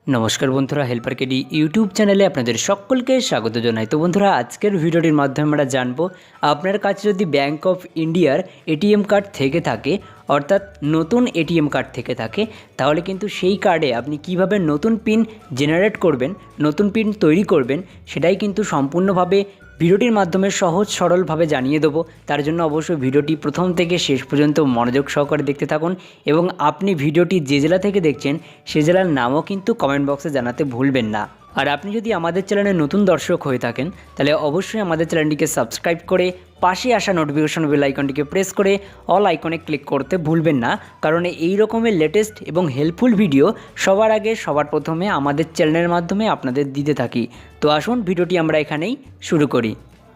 নমস্কার বন্ধুরা, helper KD YouTube চ্যানেলে আপনাদের সকলকে স্বাগত জানাই। তো বন্ধুরা, আজকের ভিডিওটির মাধ্যমে আমরা জানবো আপনার কাছে যদি ব্যাঙ্ক অফ ইন্ডিয়ার এটিএম কার্ড থেকে থাকে, অর্থাৎ নতুন এটিএম কার্ড থেকে থাকে, তাহলে কিন্তু সেই কার্ডে আপনি কিভাবে নতুন পিন জেনারেট করবেন, নতুন পিন তৈরি করবেন, সেটাই কিন্তু সম্পূর্ণভাবে ভিডিওটির মাধ্যমে সহজ সরলভাবে জানিয়ে দেবো। তার জন্য অবশ্যই ভিডিওটি প্রথম থেকে শেষ পর্যন্ত মনোযোগ সহকারে দেখতে থাকুন এবং আপনি ভিডিওটি যে জেলা থেকে দেখছেন সে জেলার নামও কিন্তু কমেন্ট বক্সে জানাতে ভুলবেন না। আর আপনি যদি আমাদের চ্যানেলে নতুন দর্শক হয়ে থাকেন তাহলে অবশ্যই আমাদের চ্যানেলটিকে সাবস্ক্রাইব করে পাশে আসা নোটিফিকেশন বেল আইকনটিকে প্রেস করে অল আইকনে ক্লিক করতে ভুলবেন না, কারণ এই রকমের লেটেস্ট এবং হেল্পফুল ভিডিও সবার আগে সবার প্রথমে আমাদের চ্যানেলের মাধ্যমে আপনাদের দিতে থাকি। তো আসুন ভিডিওটি আমরা এখানেই শুরু করি।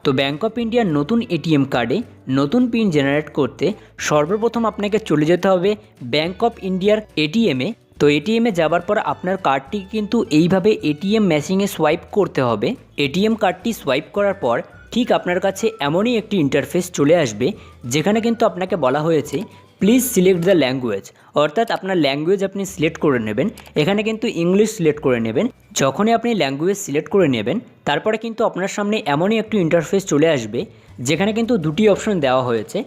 তো ব্যাঙ্ক অফ ইন্ডিয়ার নতুন এটিএম কার্ডে নতুন পিন জেনারেট করতে সর্বপ্রথম আপনাকে চলে যেতে হবে ব্যাঙ্ক অফ ইন্ডিয়ার এটিএমে। তো এটিএমে যাবার পর আপনার কার্ডটি কিন্তু এইভাবে এটিএম মেশিনে সোয়াইপ করতে হবে। এটিএম কার্ডটি সোয়াইপ করার পর ঠিক আপনার কাছে এমনই একটি ইন্টারফেস চলে আসবে, যেখানে কিন্তু আপনাকে বলা হয়েছে প্লিজ সিলেক্ট দ্য ল্যাঙ্গুয়েজ, অর্থাৎ আপনার ল্যাঙ্গুয়েজ আপনি সিলেক্ট করে নেবেন। এখানে কিন্তু ইংলিশ সিলেক্ট করে নেবেন। যখনই আপনি ল্যাঙ্গুয়েজ সিলেক্ট করে নেবেন তারপরে কিন্তু আপনার সামনে এমনই একটি ইন্টারফেস চলে আসবে, যেখানে কিন্তু দুটি অপশন দেওয়া হয়েছে।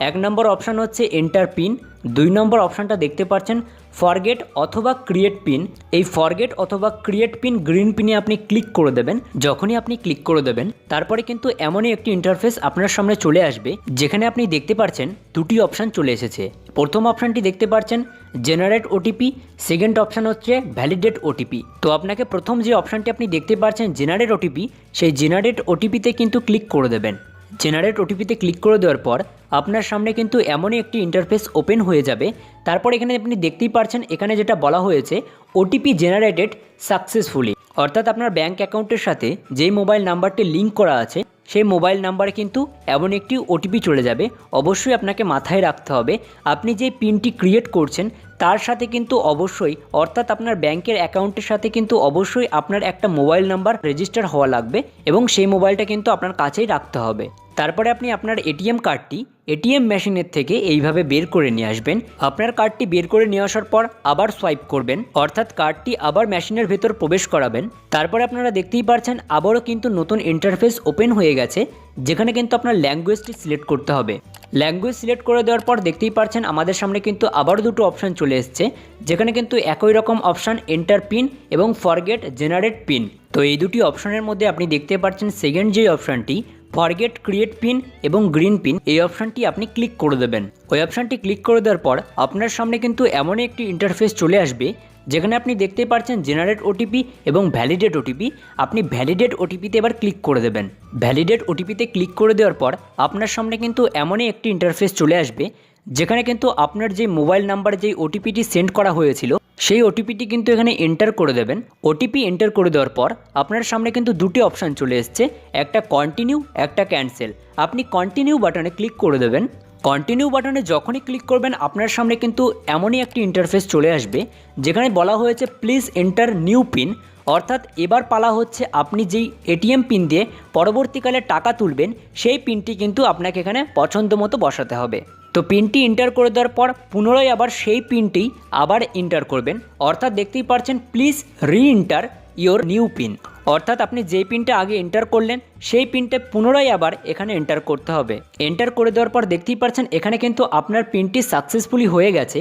এক নম্বর অপশান হচ্ছে এন্টার পিন, 2 নম্বর অপশানটা দেখতে পাচ্ছেন ফরগেট অথবা ক্রিয়েট পিন। এই ফরগেট অথবা ক্রিয়েট পিন গ্রিন পিনে আপনি ক্লিক করে দেবেন। যখনই আপনি ক্লিক করে দেবেন তারপরে কিন্তু এমনই একটি ইন্টারফেস আপনার সামনে চলে আসবে, যেখানে আপনি দেখতে পাচ্ছেন দুটি অপশান চলে এসেছে। প্রথম অপশানটি দেখতে পাচ্ছেন জেনারেট ওটিপি, সেকেন্ড অপশান হচ্ছে ভ্যালিডেট ওটিপি। তো আপনাকে প্রথম যে অপশানটি আপনি দেখতে পাচ্ছেন জেনারেট ওটিপি, সেই জেনারেট ওটিপিতে কিন্তু ক্লিক করে দেবেন। জেনারেট ওটিপিতে ক্লিক করে দেওয়ার পর আপনার সামনে কিন্তু এমনই একটি ইন্টারফেস ওপেন হয়ে যাবে। তারপর এখানে আপনি দেখতেই পাচ্ছেন এখানে যেটা বলা হয়েছে ওটিপি জেনারেটেড সাকসেসফুলি, অর্থাৎ আপনার ব্যাঙ্ক অ্যাকাউন্টের সাথে যেই মোবাইল নাম্বারটি লিঙ্ক করা আছে সেই মোবাইল নাম্বারে কিন্তু এমন একটি ওটিপি চলে যাবে। অবশ্যই আপনাকে মাথায় রাখতে হবে আপনি যে পিনটি ক্রিয়েট করছেন তার সাথে কিন্তু অবশ্যই, অর্থাৎ আপনার ব্যাংকের অ্যাকাউন্টের সাথে কিন্তু অবশ্যই আপনার একটা মোবাইল নাম্বার রেজিস্টার হওয়া লাগবে এবং সেই মোবাইলটা কিন্তু আপনার কাছেই রাখতে হবে। তারপরে আপনি আপনার এটিএম কার্ডটি এটিএম মেশিনের থেকে এইভাবে বের করে নিয়ে আসবেন। আপনার কার্ডটি বের করে নিয়ে আসার পর আবার সোয়াইপ করবেন, অর্থাৎ কার্ডটি আবার মেশিনের ভেতর প্রবেশ করাবেন। তারপরে আপনারা দেখতেই পাচ্ছেন আবারও কিন্তু নতুন ইন্টারফেস ওপেন হয়ে গেছে, যেখানে কিন্তু আপনার ল্যাঙ্গুয়েজটি সিলেক্ট করতে হবে। ল্যাঙ্গুয়েজ সিলেক্ট করে দেওয়ার পর দেখতেই পাচ্ছেন আমাদের সামনে কিন্তু আবারও দুটো অপশান চলে এসছে, যেখানে কিন্তু একই রকম অপশান এন্টার পিন এবং ফরগেট জেনারেট পিন। তো এই দুটি অপশানের মধ্যে আপনি দেখতে পাচ্ছেন সেকেন্ড যে অপশানটি ফরগেট ক্রিয়েট পিন এবং গ্রিন পিন, এই অপশানটি আপনি ক্লিক করে দেবেন। ওই অপশানটি ক্লিক করে দেওয়ার পর আপনার সামনে কিন্তু এমনই একটি ইন্টারফেস চলে আসবে, যেখানে আপনি দেখতে পাচ্ছেন জেনারেট ওটিপি এবং ভ্যালিডেট ওটিপি। আপনি ভ্যালিডেট ওটিপিতে এবার ক্লিক করে দেবেন। ভ্যালিডেট ওটিপিতে ক্লিক করে দেওয়ার পর আপনার সামনে কিন্তু এমনই একটি ইন্টারফেস চলে আসবে, যেখানে কিন্তু আপনার যে মোবাইল নাম্বারে যেই ওটিপিটি সেন্ড করা হয়েছিল সেই ওটিপিটি কিন্তু এখানে এন্টার করে দেবেন। ওটিপি এন্টার করে দেওয়ার পর আপনার সামনে কিন্তু দুটি অপশান চলে এসছে, একটা কন্টিনিউ, একটা ক্যান্সেল। আপনি কন্টিনিউ বাটনে ক্লিক করে দেবেন। কন্টিনিউ বাটনে যখনই ক্লিক করবেন আপনার সামনে কিন্তু এমনই একটি ইন্টারফেস চলে আসবে, যেখানে বলা হয়েছে প্লিজ এন্টার নিউ পিন, অর্থাৎ এবার পালা হচ্ছে আপনি যেই এটিএম পিন দিয়ে পরবর্তীকালে টাকা তুলবেন সেই পিনটি কিন্তু আপনাকে এখানে পছন্দ মতো বসাতে হবে। তো পিনটি এন্টার করে দেওয়ার পর পুনরায় আবার সেই পিনটি আবার এন্টার করবেন, অর্থাৎ দেখতেই পাচ্ছেন প্লিজ রি এন্টার ইয়োর নিউ পিন, অর্থাৎ আপনি যেই পিনটা আগে এন্টার করলেন সেই পিনটা পুনরায় আবার এখানে এন্টার করতে হবে। এন্টার করে দেওয়ার পর দেখতেই পাচ্ছেন এখানে কিন্তু আপনার পিনটি সাকসেসফুলি হয়ে গেছে,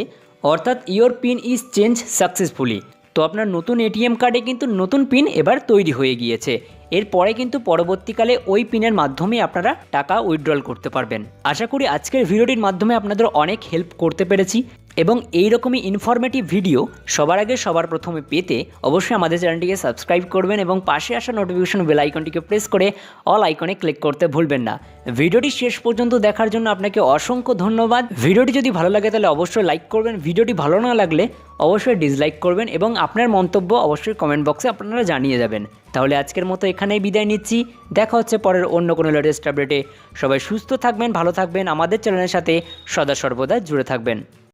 অর্থাৎ your pin is change successfully. তো আপনার নতুন এটিএম কার্ডে কিন্তু নতুন পিন এবার তৈরি হয়ে গিয়েছে। এরপরে কিন্তু পরবর্তীকালে ওই পিনের মাধ্যমে আপনারা টাকা উইথড্রল করতে পারবেন। আশা করি আজকের ভিডিওটির মাধ্যমে আপনাদের অনেক হেল্প করতে পেরেছি এবং এই রকমই ইনফরমেটিভ ভিডিও সবার আগে সবার প্রথমে পেতে অবশ্যই আমাদের চ্যানেলটিকে সাবস্ক্রাইব করবেন এবং পাশে আসা নোটিফিকেশন বেল আইকনটিকে প্রেস করে অল আইকনে ক্লিক করতে ভুলবেন না। ভিডিওটি শেষ পর্যন্ত দেখার জন্য আপনাকে অসংখ্য ধন্যবাদ। ভিডিওটি যদি ভালো লাগে তাহলে অবশ্যই লাইক করবেন, ভিডিওটি ভালো না লাগলে অবশ্যই ডিসলাইক করবেন এবং আপনার মন্তব্য অবশ্যই কমেন্ট বক্সে আপনারা জানিয়ে যাবেন। তাহলে আজকের মতো এখানেই বিদায় নিচ্ছি। দেখা হচ্ছে পরের অন্য কোনো লেটেস্ট আপডেটে। সবাই সুস্থ থাকবেন, ভালো থাকবেন, আমাদের চ্যানেলের সাথে সদা সর্বদা জুড়ে থাকবেন।